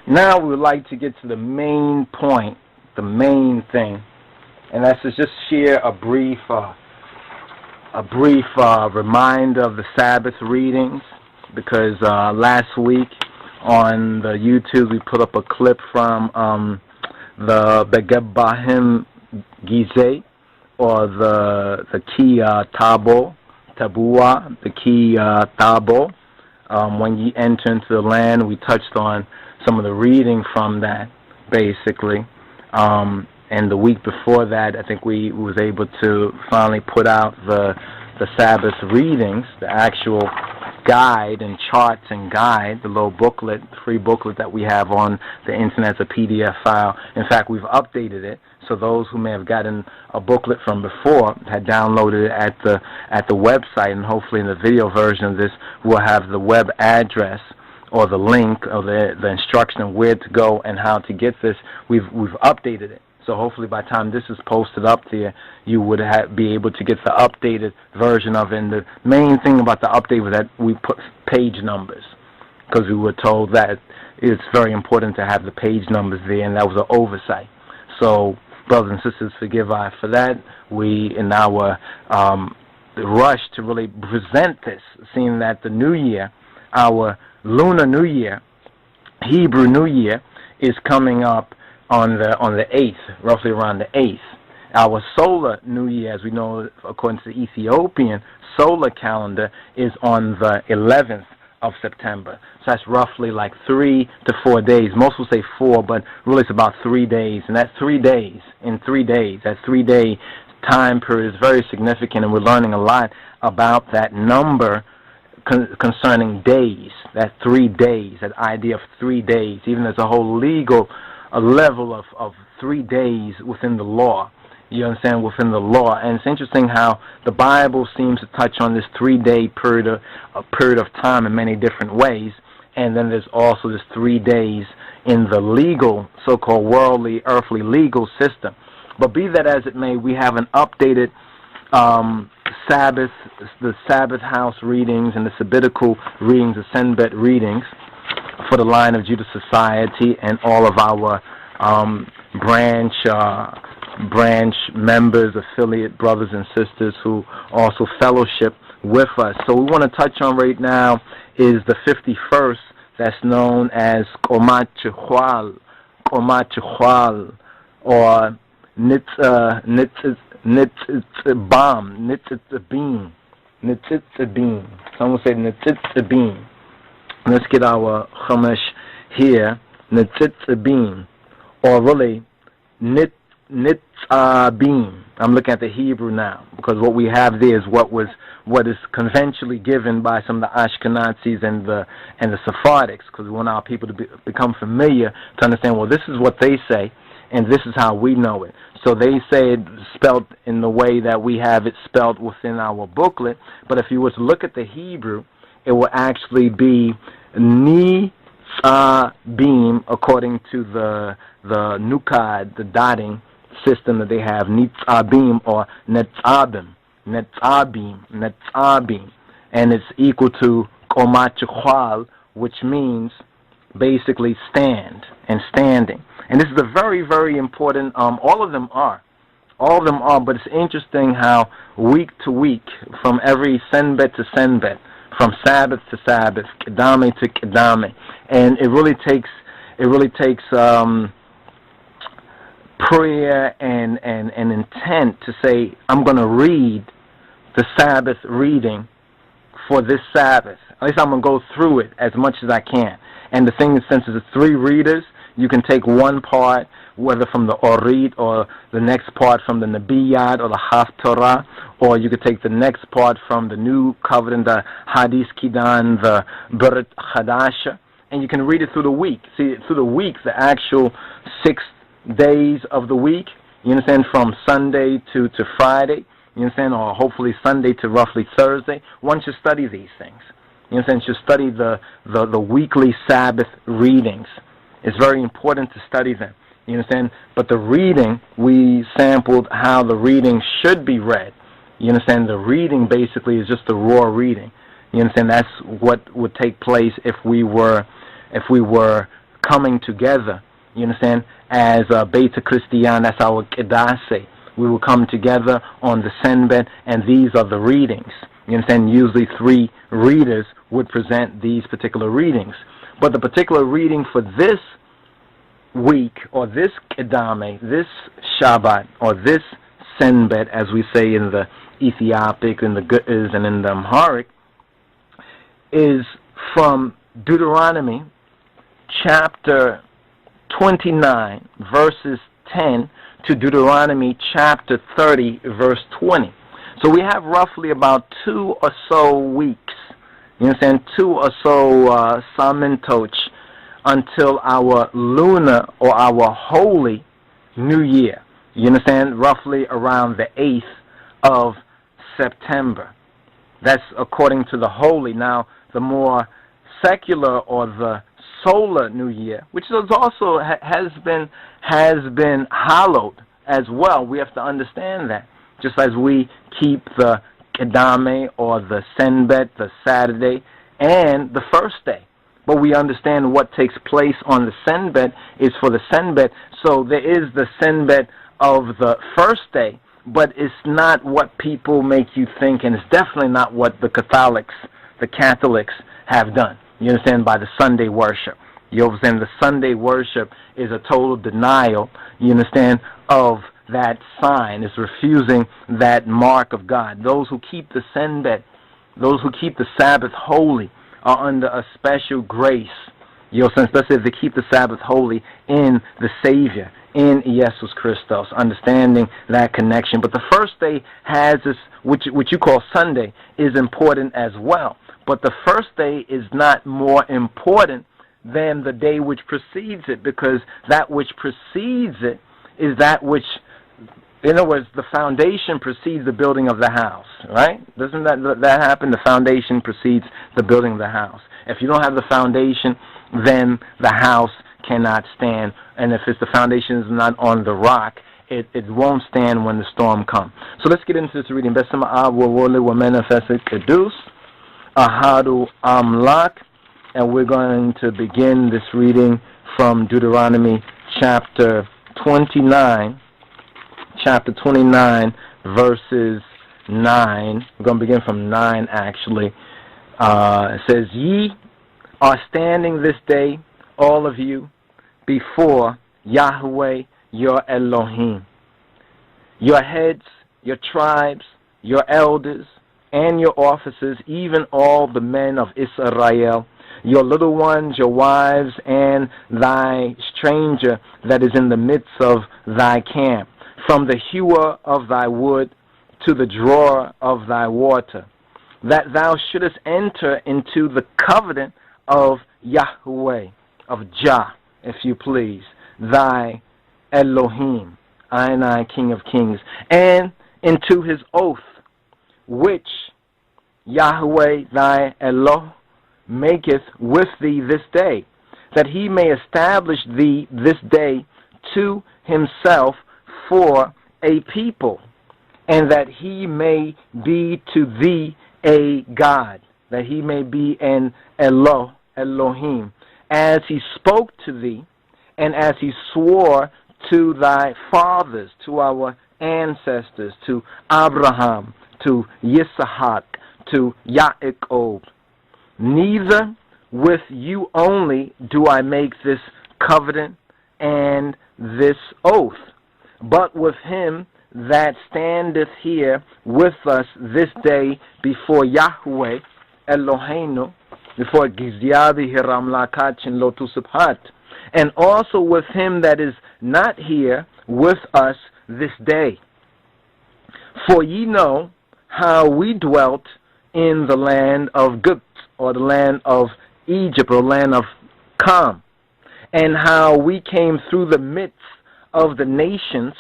Now we would like to get to the main point, the main thing, and that's to just share a brief reminder of the Sabbath readings, because last week on the YouTube we put up a clip from the Begabahim Gizeh, or the Ki Tabua, the Ki Tabo. When you enter into the land, we touched on some of the reading from that, basically. And the week before that, I think we was able to finally put out the Sabbath readings, the actual guide and charts and guide, the little booklet, free booklet that we have on the internet, as a PDF file. In fact, we've updated it, so those who may have gotten a booklet from before had downloaded it at the website, and hopefully in the video version of this we'll have the web address or the link or the instruction of where to go and how to get this. We've updated it. So hopefully by the time this is posted up there, you would be able to get the updated version of it. And the main thing about the update was that we put page numbers, because we were told that it's very important to have the page numbers there, and that was an oversight. So brothers and sisters, forgive us for that. We, in our rush to really present this, seeing that the new year, our lunar new year, Hebrew new year, is coming up on the 8th, roughly around the 8th. Our solar new year, as we know according to the Ethiopian solar calendar, is on the 11th of September. So that's roughly like 3 to 4 days. Most will say 4, but really it's about 3 days. And that's 3 days. In 3 days, that 3-day time period is very significant, and we're learning a lot about that number concerning days, that 3 days, that idea of 3 days. Even there's a whole legal level of 3 days within the law. You understand, within the law. And it's interesting how the Bible seems to touch on this 3-day period of time in many different ways. And then there's also this 3 days in the legal, so-called worldly, earthly legal system. But be that as it may, we have an updated Sabbath, the Sabbath house readings and the Sabbatical readings, the Senbet readings for the Line of Judah Society, and all of our branch members, affiliate brothers and sisters who also fellowship with us. So we want to touch on right now is the 51st, that's known as QOMACHIHUWAL, or NETSABIYM. Some will say NETSABIYM. Let's get our Chumash here, NETSABIYM, or really NETSABIYM. I'm looking at the Hebrew now, because what we have there is what is conventionally given by some of the Ashkenazis and the Sephardics, because we want our people to become familiar to understand, well, this is what they say, and this is how we know it. So they say it spelled in the way that we have it spelled within our booklet, but if you were to look at the Hebrew, it will actually be NETSABIYM, according to the Nukad, the dotting system that they have, NETSABIYM or NETSABIYM, and it's equal to QOMACHIHUWAL, which means basically stand and standing. And this is a very, very important, all of them are, but it's interesting how week to week, from every Senbet to Senbet, from Sabbath to Sabbath, Kedame to Kedame, and it really takes prayer and intent to say, I'm going to read the Sabbath reading for this Sabbath. At least I'm going to go through it as much as I can. And the thing is, since it's 3 readers, you can take one part, whether from the ORIT, or the next part from the Nibab or the Haftorah, or you could take the next part from the New Covenant, the Hadith Kidan, the Berit Hadasha, and you can read it through the week. See, through the week, the actual 6 days of the week, you understand, from Sunday to Friday, you understand, or hopefully Sunday to roughly Thursday. One should study these things. You understand, should study the weekly Sabbath readings. It's very important to study them. You understand? But the reading, we sampled how the reading should be read. You understand? The reading basically is just the raw reading. You understand? That's what would take place if we were coming together, you understand, as Beta Christian, that's our Kedase. We will come together on the Senbet, and these are the readings. You understand, usually 3 readers would present these particular readings. But the particular reading for this week, or this Kedame, this Shabbat, or this Senbet, as we say in the Ethiopic, in the Ge'ez, and in the Amharic, is from Deuteronomy chapter 29, verses 10, to Deuteronomy chapter 30, verse 20. So we have roughly about 2 or so weeks, you understand, 2 or so Samintoch, until our lunar or our holy New Year. You understand? Roughly around the 8th of September. That's according to the holy. Now, the more secular or the solar New Year, which is also has been hallowed as well. We have to understand that. Just as we keep the Kedame or the Senbet, the Saturday, and the first day. But we understand what takes place on the Senbet is for the Senbet. So there is the Senbet of the first day, but it's not what people make you think, and it's definitely not what the Catholics have done. You understand, by the Sunday worship. You understand, the Sunday worship is a total denial, you understand, of that sign. It's refusing that mark of God. Those who keep the Senbet, those who keep the Sabbath holy, are under a special grace. You know, since let's say they keep the Sabbath holy in the Savior, in Iyyesus Kristos, understanding that connection. But the first day has this, which you call Sunday, is important as well. But the first day is not more important than the day which precedes it, because that which precedes it is that which, in other words, the foundation precedes the building of the house, right? Doesn't that happen? The foundation precedes the building of the house. If you don't have the foundation, then the house cannot stand. And if the foundation is not on the rock, it won't stand when the storm comes. So let's get into this reading. Besama Awawole Wamenafeset Kedus Ahadu Amlak. And we're going to begin this reading from Deuteronomy chapter 29. Chapter 29, verses 9. We're going to begin from 9, actually. It says, Ye are standing this day, all of you, before Yahweh your Elohim. Your heads, your tribes, your elders, and your officers, even all the men of Israel, your little ones, your wives, and thy stranger that is in the midst of thy camp, from the hewer of thy wood to the drawer of thy water, that thou shouldest enter into the covenant of Yahweh, of Jah, if you please, thy Elohim, I, King of Kings, and into his oath, which Yahweh thy Eloh maketh with thee this day, that he may establish thee this day to himself for a people, and that he may be to thee a God, that he may be an Elohim, as he spoke to thee, and as he swore to thy fathers, to our ancestors, to Abraham, to Yitzhak, to Yaakov. Neither with you only do I make this covenant and this oath, but with him that standeth here with us this day before Yahweh Eloheinu, before Gizyadi Hiramlakachin Lotusabhat, and also with him that is not here with us this day. For ye know how we dwelt in the land of Gud, or the land of Egypt, or land of Kam, and how we came through the midst of the nations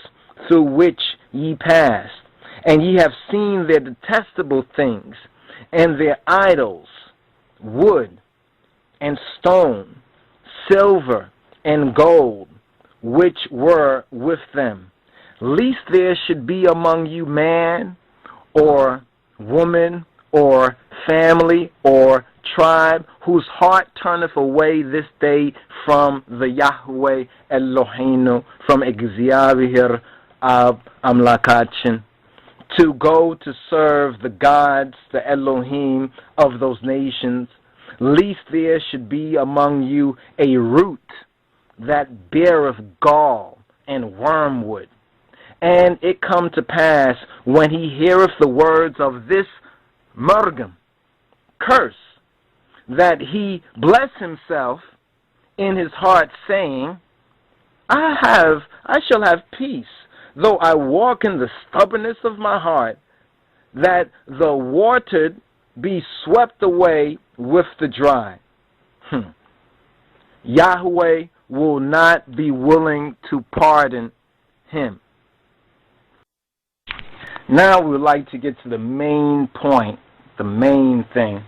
through which ye passed, and ye have seen their detestable things, and their idols, wood and stone, silver and gold, which were with them, lest there should be among you man, or woman, or family or tribe whose heart turneth away this day from the Yahweh Eloheinu, from እግዚአብሔር Amlakachin, to go to serve the gods, the Elohim of those nations, lest there should be among you a root that beareth gall and wormwood. And it come to pass, when he heareth the words of this Mergam, curse, that he bless himself in his heart, saying, I shall have peace, though I walk in the stubbornness of my heart, that the watered be swept away with the dry. Yahweh will not be willing to pardon him. Now we would like to get to the main point, the main thing.